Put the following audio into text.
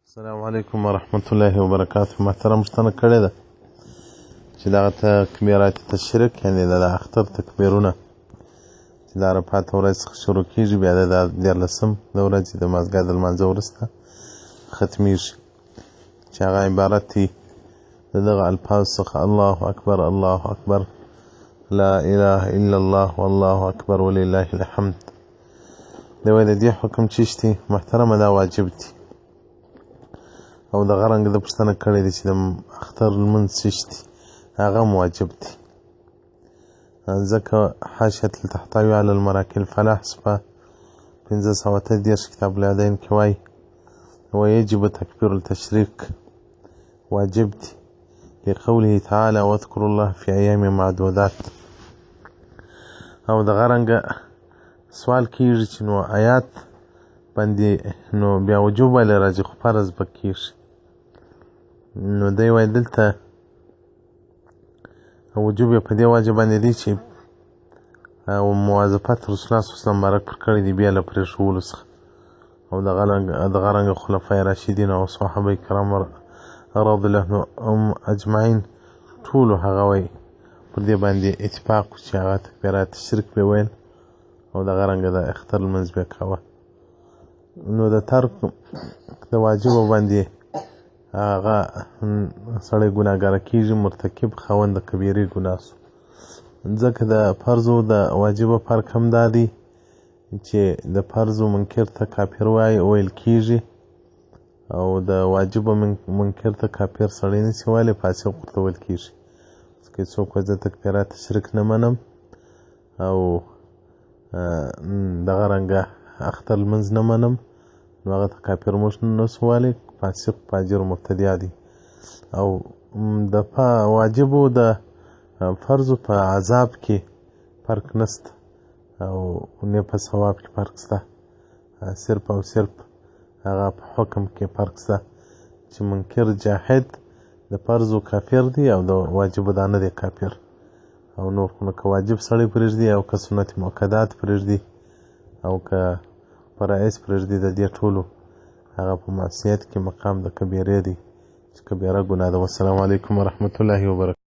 السلام علیکم ورحمت الله وبرکاته. محترم پوښتنه کړې ده چې دغه تکبیرات تشریک یعنې د اختر تکبیرونه چې د عرفات ورځ څخه شروع کېږي بیا د 14 د ورځې د مازدیګر د لمانځه وروسته ختمیږي، چې هغه عبارت دی د دغه الفاظ څخه: الله اکبر الله اکبر لا اله الا الله والله اکبر ولله الحمد. د دې حکم چیشتی محترمه دا واجب دی، او دغه رنګ د پوښتنه کړې ده چې د اختر لمونځ چیشتی هغه هم واجب دی، ځکه حاشیة التحتوی علی المراکل الفلاح صفحه 538 کتاب الیدین کې وایي: ویجب تکبیر التشریک، واجب دی لقوله تعالی واذکروا الله فی ایام معدودات. او دغه رنګه سوال کېږي چې نو آیات باندې نو بیا وجوب ولې راځي خو فرض به کېږي. نو دی وایي دلته وجوب یې په دې وجه باندې دی چې مواظفت رسول الله صلی الله علیه وسلم مبارک پر کړی دی بیا له پرېښولو څخه، او دغه رنګه خلفای راشدین او صحابه کرام رضی الله عنهم اجمعین ټولو هغه وایي پر دې باندې اتفاق و چې هغه تکبیرات تشریک به ویل او دغه رنګه د اختر لمونځ به کوه. نو د ترک د واجبو باندې هغه سړی ګناهګاره کېږي، مرتکب خاوند د کبیرې ګناه سو، ځکه د فرض او د واجبو فرق هم دا دی چې د فرض منکر ته کافر ویل کېږي، او د واجبو منکر ته کافر سړی نشي ویلی، فاسق ورته ویل کېږي. ځکه څوک وایي زه تکبیرات تشریک نه منم او دغه رنګه اختر لمونځ نه منم، نو هغه ته کافر موږ نسو ویلی، فاسق فاجر مبتدع دی. او د واجبو د فرضو په عذاب کې فرق نسته او نه په ثواب کې فرق سته، صرف او صرف هغه په حکم کې فرق سته چې منکر جاحد د فرضو کافر دی او د واجبو دا نه دی کافر. او نور خو نو که واجب سړی پرېږدي او که سنت مؤکدات پرېږدي او که فرایض پرېږدي د دې ټولو هغه په معصیت کې مقام د کبیرې دی چې کبیره ګناه ده. والسلام علیکم ورحمت الله وبرکاته.